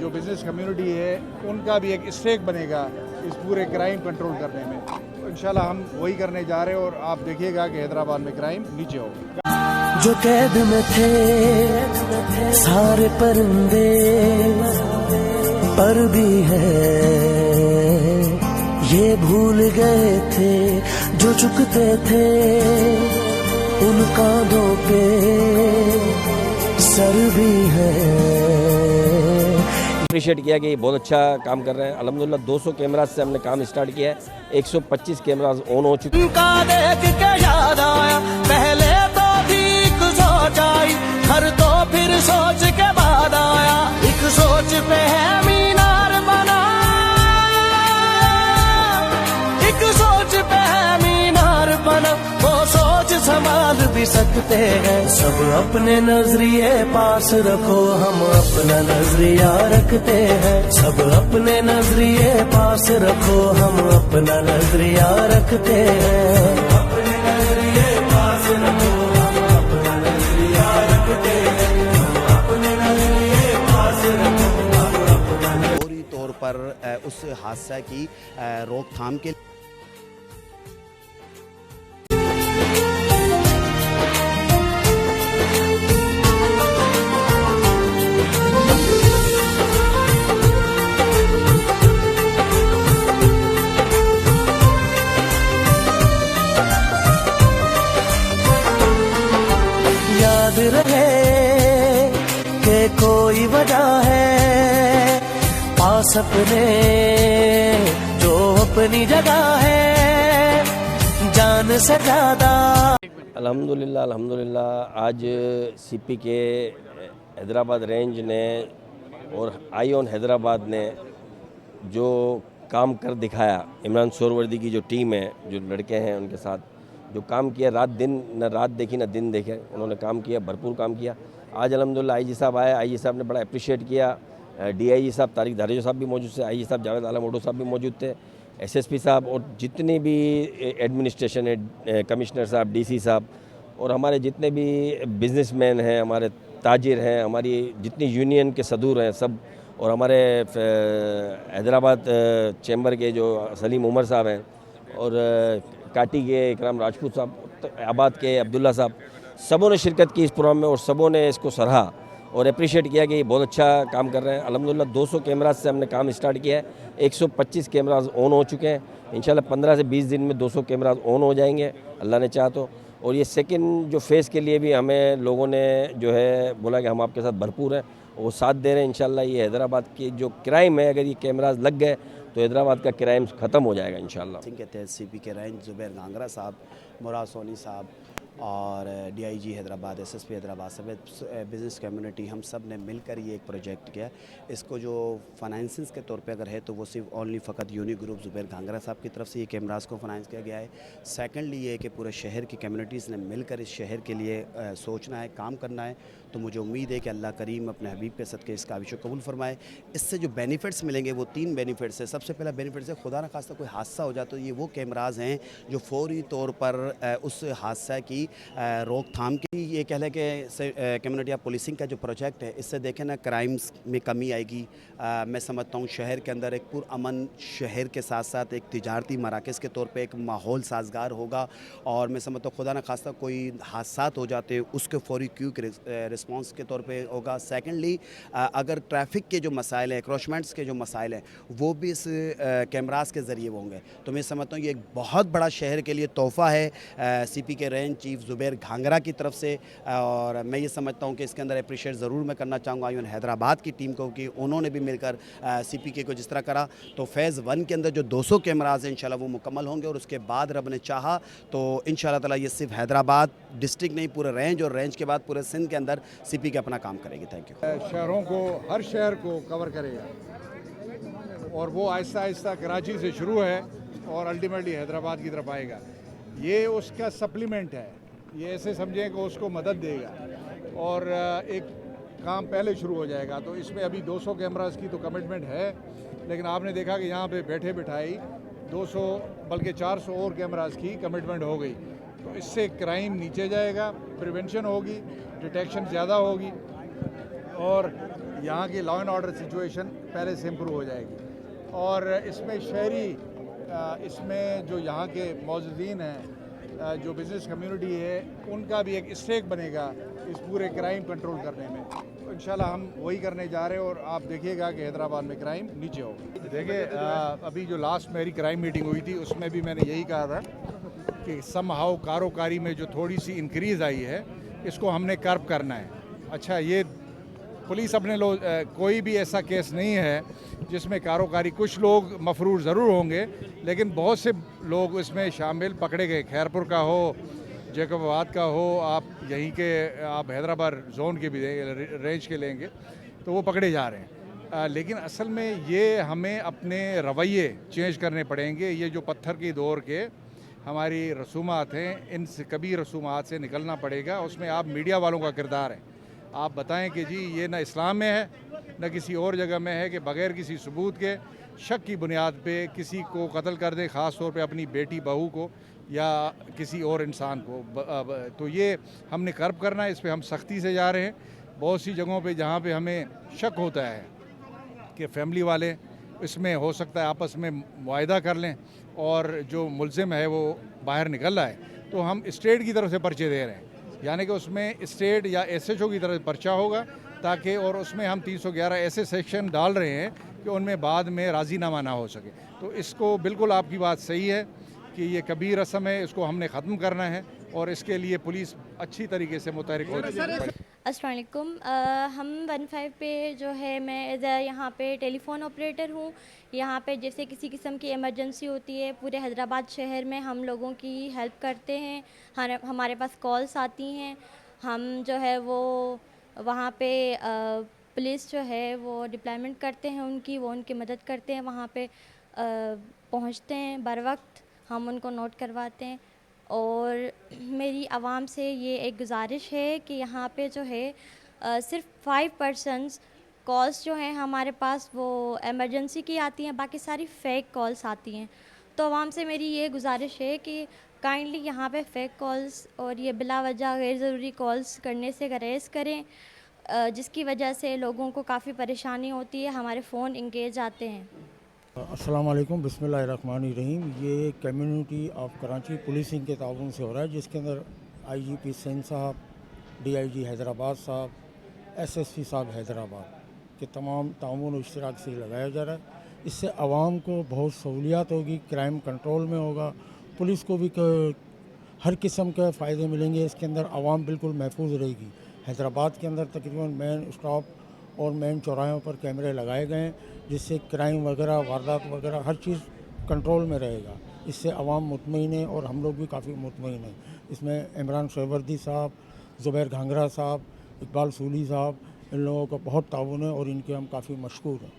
जो business community है उनका भी एक स्टेक बनेगा इस पूरे क्राइम कंट्रोल करने में। तो इंशाल्लाह हम वही करने जा रहे हैं और आप देखिएगा कि हैदराबाद में क्राइम नीचे होगा। जो कैद में थे सारे परिंदे पर भी है, ये भूल गए थे जो चुकते थे उन कांधों पे सर भी है। अप्रिशिएट किया कि बहुत अच्छा काम कर रहे हैं। अल्हम्दुलिल्लाह 200 कैमराज से हमने काम स्टार्ट किया है। 125 कैमराज ऑन हो चुके हैं। देख के याद आया पहले तो ठीक सोच आई, हर तो फिर सोच के बाद आया एक सोच पे है मीनार बना, एक सोच पे है मीनार बना, वो सोच संभाल भी सकते हैं। सब अपने नजरिए पास रखो, हम अपना नजरिया रखते हैं। सब अपने नजरिए पास रखो, हम अपना नजरिया रखते हैं। अपने नजरिए पास रखो, हम अपना नजरिया रखते हैं। अपने नजरिए पास रखो, हम अपना। फौरी तौर पर उस हादसा की रोकथाम के याद रहे कि कोई वजह है पास अपने जो अपनी जगह है जान से ज्यादा। अल्हम्दुलिल्लाह आज सीपी के हैदराबाद रेंज ने और आई ऑन हैदराबाद ने जो काम कर दिखाया, इमरान सोरवर्दी की जो टीम है, जो लड़के हैं उनके साथ जो काम किया, रात दिन न रात देखी न दिन देखे, उन्होंने काम किया, भरपूर काम किया। आज अल्हम्दुलिल्लाह आईजी साहब आए, आईजी साहब ने बड़ा अप्रिशिएट किया। डीआईजी साहब तारिक धारेजो साहब भी मौजूद थे, आईजी साहब जावेद आलम ओडो साहब भी मौजूद थे, एसएसपी साहब और जितने भी एडमिनिस्ट्रेशन है, कमिश्नर साहब, डीसी साहब और हमारे जितने भी बिजनेसमैन हैं, हमारे ताजिर हैं, हमारी जितनी यूनियन के सदूर हैं सब, और हमारे हैदराबाद चैम्बर के जो सलीम उमर साहब हैं और काटी के इकराम राजपूत साहब, आबाद के अब्दुल्ला साहब, सबों ने शिरकत की इस प्रोग्राम में और सबों ने इसको सराहा और अप्रिशिएट किया कि ये बहुत अच्छा काम कर रहे हैं। अल्हम्दुलिल्लाह 200 कैमराज से हमने काम स्टार्ट किया है। 125 कैमराज ऑन हो चुके हैं। इंशाल्लाह 15 से 20 दिन में 200 कैमराज ऑन हो जाएंगे अल्लाह ने चाहा तो। और ये सेकंड जो फेज़ के लिए भी हमें लोगों ने जो है बोला कि हम आपके साथ भरपूर हैं, वो साथ दे रहे हैं। इंशाल्लाह ये हैदराबाद की जो क्राइम है, अगर ये कैमराज लग गए तो हैदराबाद का क्राइम ख़त्म हो जाएगा इंशाल्लाह। सिंह के तहत सीपी के रेंज जुबैर गांगरा साहब, मुराद सोनी साहब और डीआईजी हैदराबाद, एसएसपी हैदराबाद समेत बिज़नेस कम्युनिटी, हम सब ने मिलकर ये एक प्रोजेक्ट किया। इसको जो फाइनेंसिंग के तौर पे अगर है तो वो सिर्फ ओनली फ़कत यूनी ग्रुप जुबैर गांगरा साहब की तरफ से ये कैमराज को फाइनेंस किया गया है। सेकेंडली ये कि पूरे शहर की कम्युनिटीज़ ने मिलकर इस शहर के लिए सोचना है, काम करना है। तो मुझे उम्मीद है कि अल्लाह करीम अपने हबीब के सदक़े इसका काविश कबूल फरमाए। इससे जो बेनिफिट्स मिलेंगे वो 3 बेनिफिट्स है। सबसे पहला बेनिफिट्स है, खुदा न खास्ता कोई हादसा हो जाए तो ये वो कैमराज हैं जो फौरी तौर पर उस हादसा की रोकथाम की, ये कह लें कि कम्युनिटी ऑफ पुलिसिंग का जो प्रोजेक्ट है, इससे देखें ना क्राइम्स में कमी आएगी। मैं समझता हूँ शहर के अंदर एक पुरअमन शहर के साथ साथ एक तिजारती मराकज़ के तौर पे एक माहौल साजगार होगा। और मैं समझता हूँ खुदा न खास्ता कोई हादसात हो जाते हैं उसके फौरी क्विक रिस्पॉन्स के तौर पे होगा। सेकेंडली अगर ट्रैफिक के जो मसाइल हैं, क्रॉचमेंट्स के जो मसाइल हैं, वो भी इस कैमराज के ज़रिए होंगे। तो मैं समझता हूँ ये एक बहुत बड़ा शहर के लिए तोहफ़ा है सीपी के रेंज चीफ जुबैर घांगरा की तरफ से। और मैं ये समझता हूँ कि इसके अंदर अप्रिशिएट ज़रूर मैं करना चाहूँगा आईओन हैदराबाद की टीम को कि उन्होंने भी मिलकर सीपीके को जिस तरह करा। तो फ़ेज़ 1 के अंदर जो 200 कैमराज हैं इंशाल्लाह वो मुकम्मल होंगे और उसके बाद रब ने चाहा तो इंशाल्लाह ताला ये सिर्फ हैदराबाद डिस्ट्रिक्ट नहीं, पूरे रेंज और रेंज के बाद पूरे सिंध के अंदर सीपीके अपना काम करेगी। Thank you. शहरों को, हर शहर को कवर करेगा और वो आहिस्ता आहिस्ता कराची से शुरू है और अल्टीमेटली हैदराबाद की तरफ आएगा। ये उसका सप्लीमेंट है, ये ऐसे समझें कि उसको मदद देगा और एक काम पहले शुरू हो जाएगा। तो इसमें अभी 200 कैमरास की तो कमिटमेंट है, लेकिन आपने देखा कि यहाँ पे बैठे बिठाई 200 बल्कि 400 और कैमरास की कमिटमेंट हो गई। तो इससे क्राइम नीचे जाएगा, प्रिवेंशन होगी, डिटेक्शन ज़्यादा होगी और यहाँ की लॉ एंड ऑर्डर सिचुएशन पहले से इम्प्रूव हो जाएगी। और इसमें शहरी इसमें जो यहाँ के मौजूदीन हैं, जो बिज़नेस कम्युनिटी है, उनका भी एक स्टेक बनेगा इस पूरे क्राइम कंट्रोल करने में। तो इंशाल्लाह हम वही करने जा रहे हैं और आप देखिएगा कि हैदराबाद में क्राइम नीचे होगा। देखिए अभी जो लास्ट मेरी क्राइम मीटिंग हुई थी उसमें भी मैंने यही कहा था कि समहाउ कारोकारी में जो थोड़ी सी इंक्रीज़ आई है इसको हमने कर्ब करना है। अच्छा, ये पुलिस अपने लोग कोई भी ऐसा केस नहीं है जिसमें कारोकारी, कुछ लोग मफरूर ज़रूर होंगे लेकिन बहुत से लोग इसमें शामिल पकड़े गए। खैरपुर का हो, जैकबाबाद का हो, आप यहीं के आप हैदराबाद जोन के भी रेंज के लेंगे तो वो पकड़े जा रहे हैं। लेकिन असल में ये हमें अपने रवैये चेंज करने पड़ेंगे। ये जो पत्थर की दौर के हमारी रसूमात हैं, इन कभी रसूमात से निकलना पड़ेगा। उसमें आप मीडिया वालों का किरदार है। आप बताएं कि जी ये ना इस्लाम में है न किसी और जगह में है कि बग़ैर किसी सबूत के शक की बुनियाद पे किसी को कत्ल कर दें, ख़ास तौर पे अपनी बेटी बहू को या किसी और इंसान को। तो ये हमने कर्ब करना है, इस पे हम सख्ती से जा रहे हैं। बहुत सी जगहों पे जहाँ पे हमें शक होता है कि फैमिली वाले इसमें हो सकता है आपस में मुआहदा कर लें और जो मुल्ज़िम है वो बाहर निकल रहा है, तो हम स्टेट की तरफ से पर्चे दे रहे हैं। यानी कि उसमें स्टेट या SHO की तरफ पर्चा होगा ताकि, और उसमें हम 311 ऐसे सेक्शन डाल रहे हैं कि उनमें बाद में राज़ीनामा ना हो सके। तो इसको बिल्कुल आपकी बात सही है कि ये कबीर रस्म है, इसको हमने ख़त्म करना है और इसके लिए पुलिस अच्छी तरीके से मुतहरिक हो रही है। अस्सलाम वालेकुम। हम 15 पे जो है, मैं यहाँ पे टेलीफ़ोन ऑपरेटर हूँ। यहाँ पे जैसे किसी किस्म की इमरजेंसी होती है पूरे हैदराबाद शहर में हम लोगों की हेल्प करते हैं। हमारे पास कॉल्स आती हैं, हम जो है वो वहाँ पे पुलिस जो है वो डिप्लॉयमेंट करते हैं वो उनकी मदद करते हैं। वहाँ पे पहुँचते हैं बर वक्त, हम उनको नोट करवाते हैं। और मेरी आवाम से ये एक गुजारिश है कि यहाँ पे जो है सिर्फ 5% कॉल्स जो हैं हमारे पास वो इमरजेंसी की आती हैं, बाकी सारी फ़ेक कॉल्स आती हैं। तो आवाम से मेरी ये गुजारिश है कि काइंडली यहाँ पे फ़ेक कॉल्स और ये बिला वजह गैर ज़रूरी कॉल्स करने से गुरेज़ करें, जिसकी वजह से लोगों को काफ़ी परेशानी होती है, हमारे फ़ोन इंगेज आते हैं। अस्सलाम वालेकुम, बिस्मिल्लाहिर्रहमानिर्रहीम। ये कम्युनिटी ऑफ कराची पुलिसिंग के ताउन से हो रहा है, जिसके अंदर IGP सिंध साहब, DIG हैदराबाद साहब, SSP साहब हैदराबाद के तमाम ताउन और इश्तराक से लगाया जा रहा है। इससे आवाम को बहुत सहूलियात होगी, क्राइम कंट्रोल में होगा, पुलिस को भी हर किस्म के फ़ायदे मिलेंगे। इसके अंदर आवाम बिल्कुल महफूज रहेगी। हैदराबाद के अंदर तकरीबन मेन स्टॉप और मेन चौराहों पर कैमरे लगाए गए हैं, जिससे क्राइम वगैरह, वारदात वगैरह हर चीज़ कंट्रोल में रहेगा। इससे आवाम मुतमईन है और हम लोग भी काफ़ी मुतमईन हैं। इसमें इमरान सोहरवर्दी साहब, ज़ुबैर घांगरा साहब, इकबाल सूली साहब, इन लोगों का बहुत ताउन है और इनके हम काफ़ी मशकूर हैं।